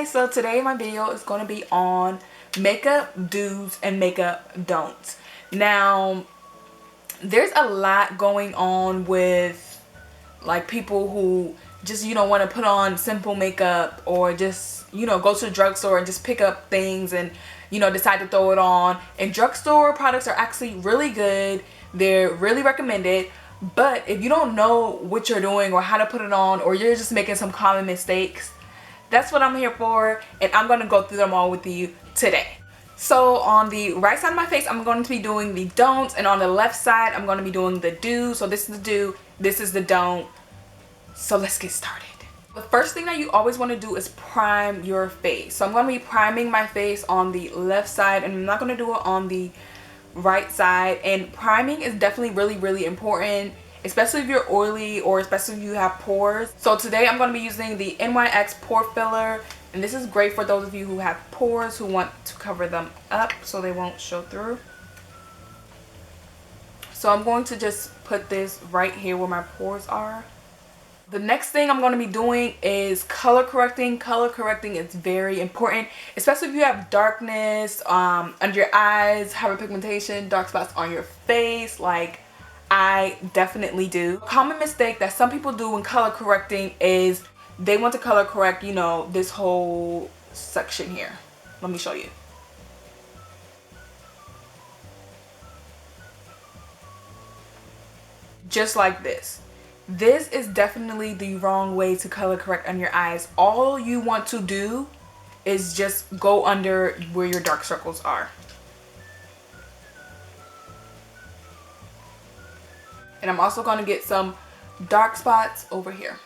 guys, so today my video is going to be on makeup do's and makeup don'ts. Now there's a lot going on with like people who just want to put on simple makeup, or just go to the drugstore and just pick up things and decide to throw it on. And drugstore products are actually really good, they're really recommended. But if you don't know what you're doing or how to put it on, or you're just making some common mistakes, that's what I'm here for, and I'm going to go through them all with you today. So on the right side of my face, I'm going to be doing the don'ts, and on the left side, I'm going to be doing the do. So this is the do, this is the don't. So let's get started. The first thing that you always want to do is prime your face. So I'm going to be priming my face on the left side, and I'm not going to do it on the right side. And priming is definitely really important, especially if you're oily, or especially if you have pores. So today I'm going to be using the NYX pore filler, and this is great for those of you who have pores, who want to cover them up so they won't show through. So I'm going to just put this right here where my pores are. The next thing I'm going to be doing is color correcting. Color correcting is very important, especially if you have darkness under your eyes, hyperpigmentation, dark spots on your face, like I definitely do. A common mistake that some people do when color correcting is they want to color correct, this whole section here. Let me show you. Just like this. This is definitely the wrong way to color correct on your eyes. All you want to do is just go under where your dark circles are. And I'm also going to get some dark spots over here.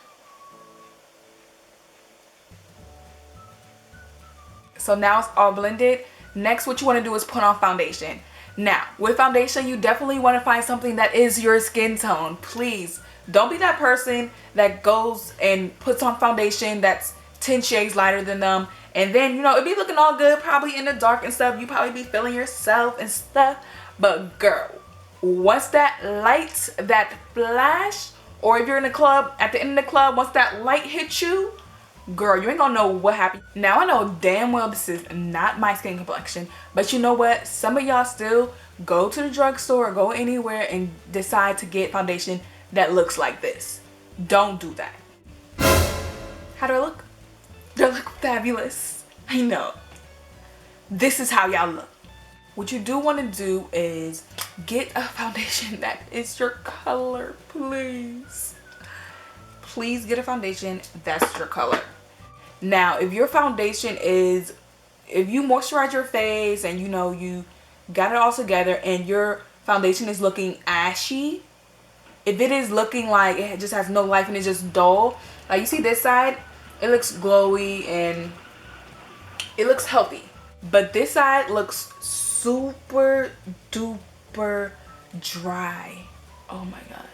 So now it's all blended. Next, what you want to do is put on foundation. Now, with foundation, you definitely want to find something that is your skin tone. Please, don't be that person that goes and puts on foundation that's 10 shades lighter than them. And then, it be looking all good, probably in the dark and stuff. You probably be feeling yourself and stuff. But girl, once that light, that flash, or if you're in a club, at the end of the club, once that light hits you, girl, you ain't gonna know what happened. Now I know damn well this is not my skin complexion, but you know what? Some of y'all still go to the drugstore or go anywhere and decide to get foundation that looks like this. Don't do that. How do I look? Do I look fabulous? I know. This is how y'all look. What you do want to do is get a foundation that is your color, please. Please get a foundation that's your color. Now, if your foundation is, if you moisturize your face and you got it all together and your foundation is looking ashy, if it is looking like it just has no life and it's just dull, like you see this side, it looks glowy and it looks healthy. But this side looks super duper dry. Oh my god.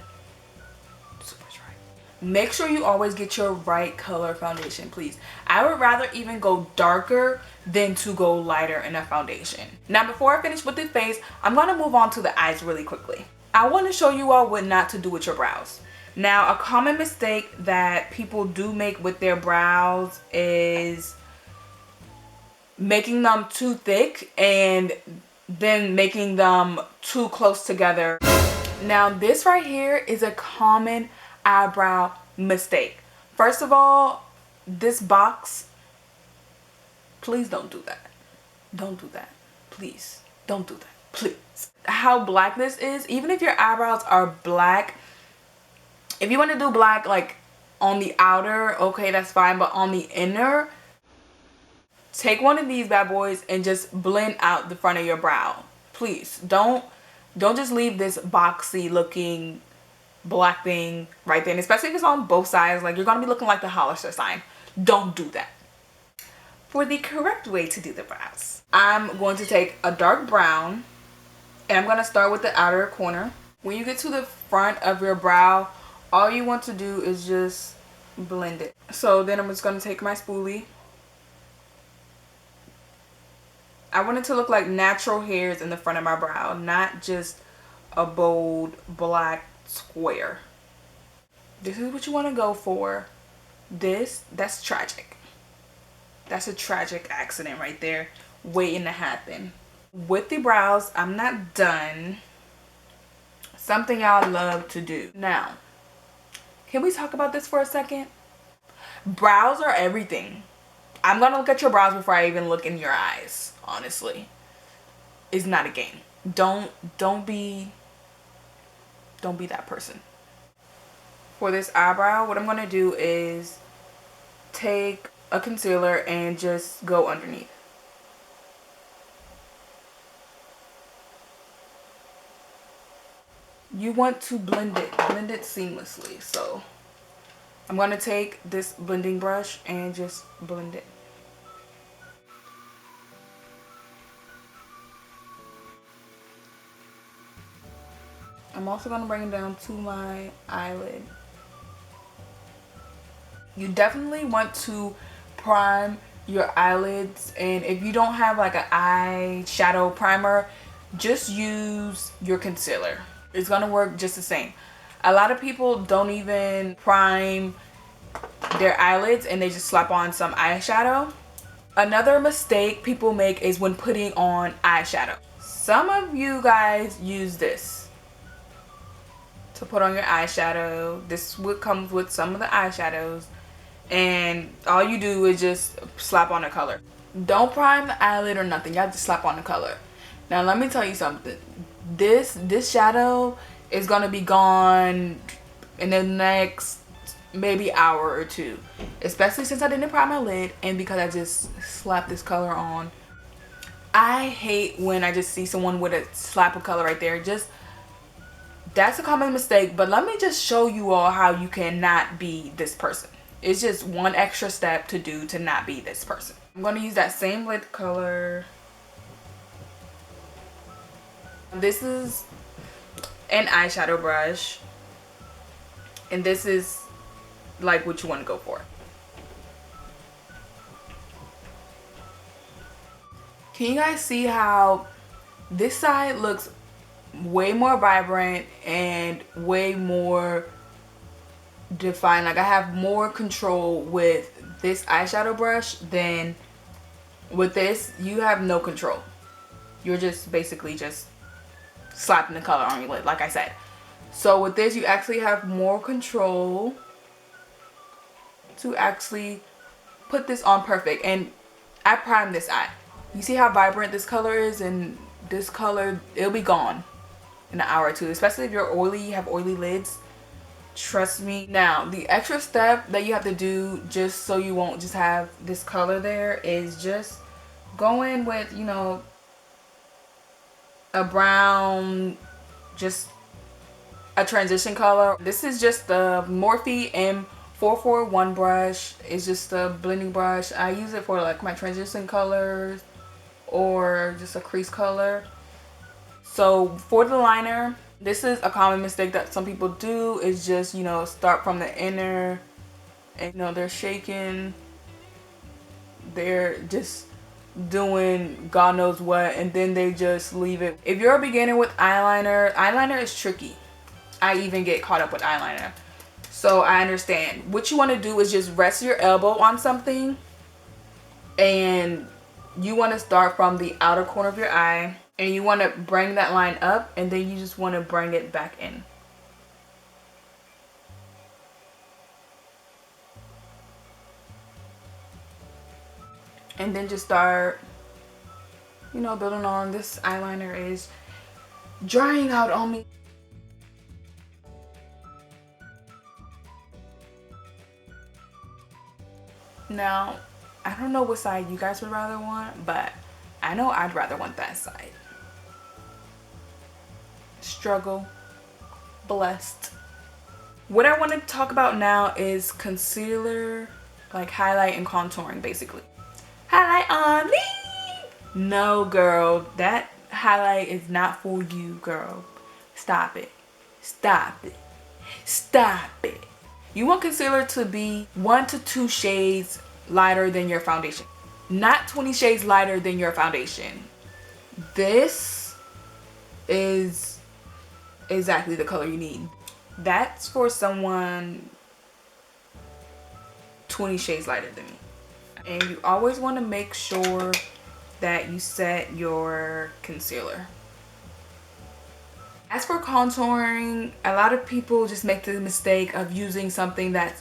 Super dry. Make sure you always get your right color foundation, please. I would rather even go darker than to go lighter in a foundation. Now, before I finish with the face, I'm going to move on to the eyes really quickly. I want to show you all what not to do with your brows. Now, a common mistake that people do make with their brows is making them too thick and then making them too close together. Now, this right here is a common eyebrow mistake. First of all, this box, please don't do that. Don't do that. Please don't do that. Please. How black this is, even if your eyebrows are black, if you want to do black like on the outer, okay, that's fine, but on the inner, take one of these bad boys and just blend out the front of your brow. Please don't just leave this boxy looking black thing right there, and especially if it's on both sides, like you're gonna be looking like the Hollister sign. Don't do that. For the correct way to do the brows, I'm going to take a dark brown and I'm going to start with the outer corner. When you get to the front of your brow, all you want to do is just blend it. So then I'm just going to take my spoolie. I want it to look like natural hairs in the front of my brow, not just a bold black square. This is what you want to go for. That's tragic. That's a tragic accident right there waiting to happen. With the brows, I'm not done. Something y'all love to do. Now, can we talk about this for a second? Brows are everything. I'm gonna look at your brows before I even look in your eyes, honestly. It's not a game. Don't be that person. For this eyebrow, what I'm gonna do is take a concealer and just go underneath. You want to blend it seamlessly. So I'm gonna take this blending brush and just blend it. I'm also gonna bring it down to my eyelid. You definitely want to prime your eyelids, and if you don't have like an eyeshadow primer, just use your concealer. It's gonna work just the same. A lot of people don't even prime their eyelids and they just slap on some eyeshadow. Another mistake people make is when putting on eyeshadow. Some of you guys use this to put on your eyeshadow. This would come with some of the eyeshadows, and all you do is just slap on the color. Don't prime the eyelid or nothing. Y'all just slap on the color. Now let me tell you something. This shadow is gonna be gone in the next maybe hour or two, especially since I didn't prime my lid and because I just slapped this color on. I hate when I just see someone with a slap of color right there. That's a common mistake, but let me just show you all how you cannot be this person. It's just one extra step to do to not be this person. I'm going to use that same lid color. This is an eyeshadow brush, and this is like what you want to go for. Can you guys see how this side looks way more vibrant and way more defined? Like I have more control with this eyeshadow brush than with this. You have no control. You're just basically just slapping the color on your lid, like I said. So with this, you actually have more control to actually put this on perfect. And I primed this eye. You see how vibrant this color is, and this color, it'll be gone in an hour or two, especially if you're oily, you have oily lids. Trust me. Now, the extra step that you have to do just so you won't just have this color there is just go in with, you know, a brown, just a transition color. This is just the Morphe M441 brush. It's just a blending brush. I use it for like my transition colors or just a crease color. So for the liner, this is a common mistake that some people do, is just, you know, start from the inner and, you know, they're shaking, they're just doing God knows what, and then they just leave it. If you're a beginner with eyeliner is tricky. I even get caught up with eyeliner, so I understand. What you want to do is just rest your elbow on something, and you want to start from the outer corner of your eye, and you want to bring that line up, and then you just want to bring it back in. And then just start, you know, building on. This eyeliner is drying out on me. Now, I don't know what side you guys would rather want, but I know I'd rather want that side. Struggle, blessed. What I want to talk about now is concealer, like highlight and contouring, basically. Highlight on me! No, girl, that highlight is not for you, girl. Stop it. Stop it. Stop it. You want concealer to be 1 to 2 shades lighter than your foundation, not 20 shades lighter than your foundation. This is exactly the color you need. That's for someone 20 shades lighter than me. And you always want to make sure that you set your concealer. As for contouring, a lot of people just make the mistake of using something that's,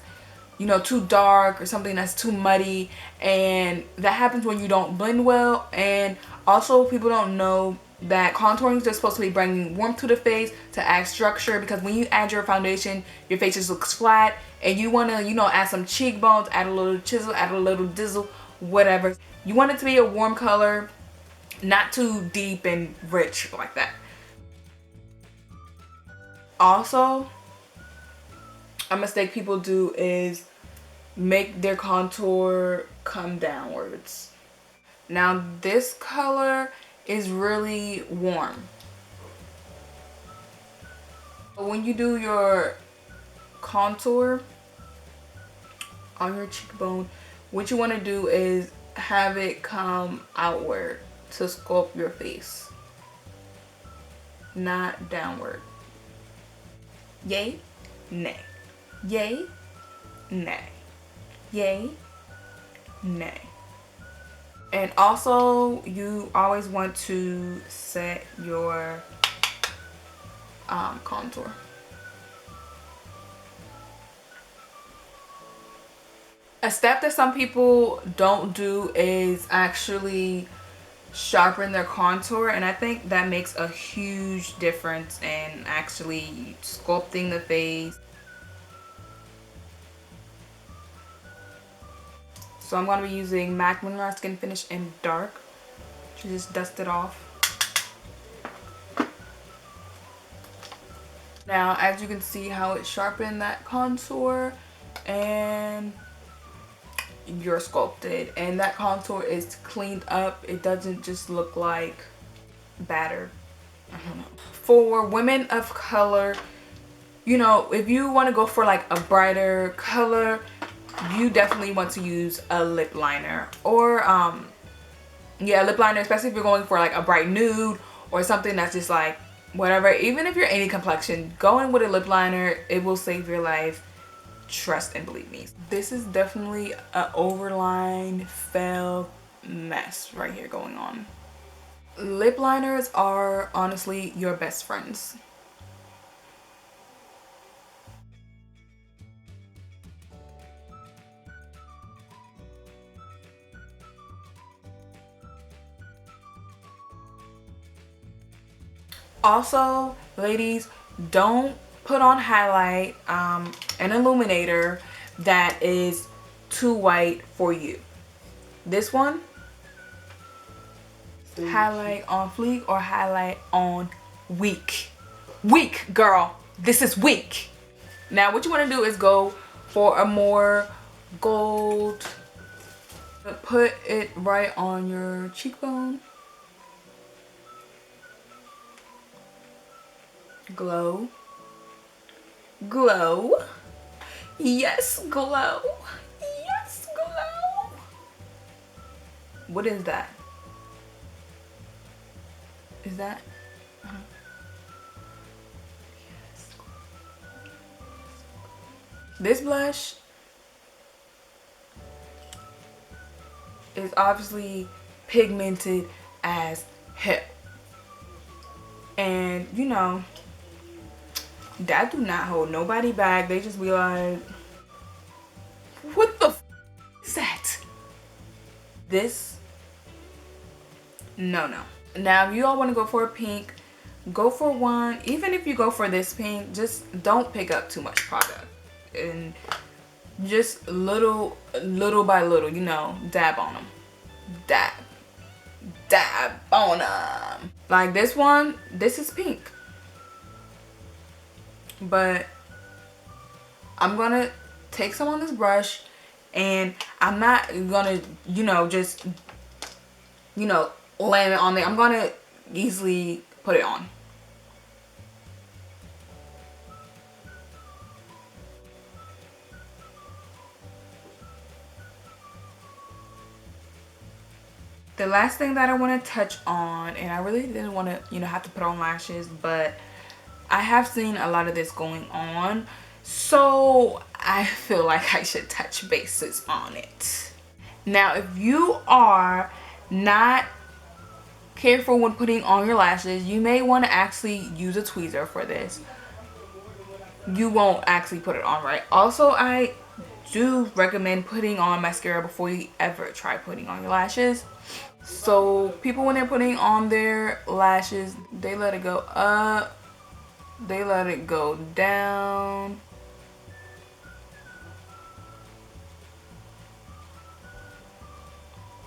you know, too dark or something that's too muddy, and that happens when you don't blend well. And also people don't know that contouring is just supposed to be bringing warmth to the face to add structure, because when you add your foundation, your face just looks flat, and you want to, you know, add some cheekbones, add a little chisel, add a little dizzle, whatever. You want it to be a warm color, not too deep and rich like that. Also, a mistake people do is make their contour come downwards. Now this color is really warm. When you do your contour on your cheekbone, what you want to do is have it come outward to sculpt your face, not downward. Yay, nay. Yay, nay. Yay, nay. And also, you always want to set your contour. A step that some people don't do is actually sharpen their contour, and I think that makes a huge difference in actually sculpting the face. So I'm going to be using MAC Mineral Skin Finish in Dark to just dust it off. Now, as you can see how it sharpened that contour, and you're sculpted, and that contour is cleaned up. It doesn't just look like battered. I don't know. For women of color, you know, if you want to go for like a brighter color, you definitely want to use a lip liner, or yeah, lip liner, especially if you're going for like a bright nude or something that's just like whatever. Even if you're any complexion, going with a lip liner, it will save your life. Trust and believe me. This is definitely an overline fail mess right here going on. Lip liners are honestly your best friends. Also, ladies, don't put on highlight, an illuminator that is too white for you. This one, highlight on fleek or highlight on weak. Weak, girl. This is weak. Now, what you want to do is go for a more gold. Put it right on your cheekbone. Glow. Glow. Yes, glow. Yes, glow. What is that? Is that? Yes. This blush is obviously pigmented as hell. And you know, that do not hold nobody back. They just be like, what the f is that? This, no. Now, if you all want to go for a pink, go for one. Even if you go for this pink, just don't pick up too much product. And just little by little, you know, dab on them. Dab on them. Like this one, this is pink. But I'm gonna take some on this brush, and I'm not gonna, you know, just, you know, land it on there. I'm gonna easily put it on. The last thing that I want to touch on, and I really didn't want to, you know, have to put on lashes, but I have seen a lot of this going on, so I feel like I should touch bases on it. Now, if you are not careful when putting on your lashes, you may want to actually use a tweezer for this. You won't actually put it on right. Also, I do recommend putting on mascara before you ever try putting on your lashes. So people, when they're putting on their lashes, they let it go up, they let it go down.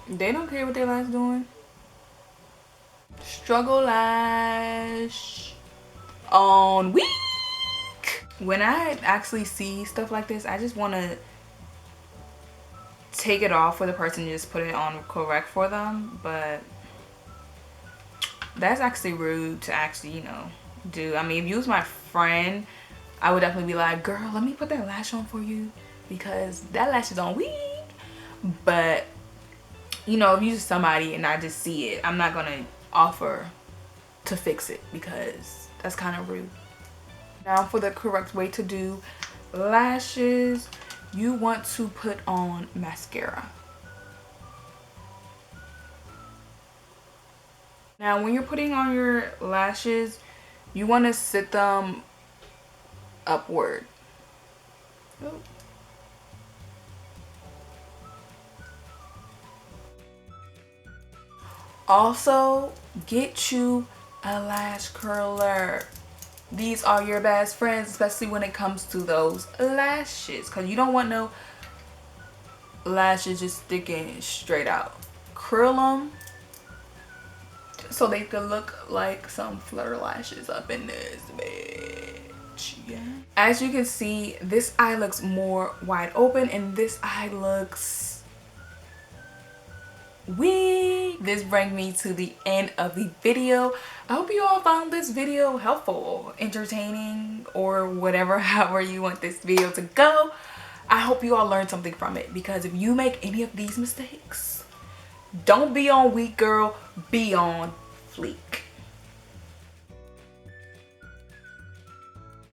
They don't care what their lash doing. Struggle lash on weak. When I actually see stuff like this, I just want to take it off for the person and just put it on correct for them. But that's actually rude to actually, you know, do. I mean, if you was my friend, I would definitely be like, girl, let me put that lash on for you because that lash is on weak. But you know, if you're just somebody and I just see it, I'm not gonna offer to fix it because that's kind of rude. Now for the correct way to do lashes, you want to put on mascara. Now when you're putting on your lashes, you want to sit them upward. Oh. Also, get you a lash curler. These are your best friends, especially when it comes to those lashes, because you don't want no lashes just sticking straight out. Curl them so they could look like some flutter lashes up in this bitch. Yeah. As you can see, this eye looks more wide open and this eye looks weak. This brings me to the end of the video. I hope you all found this video helpful, entertaining, or whatever, however you want this video to go. I hope you all learned something from it, because if you make any of these mistakes, don't be on weak, girl, be on fleek.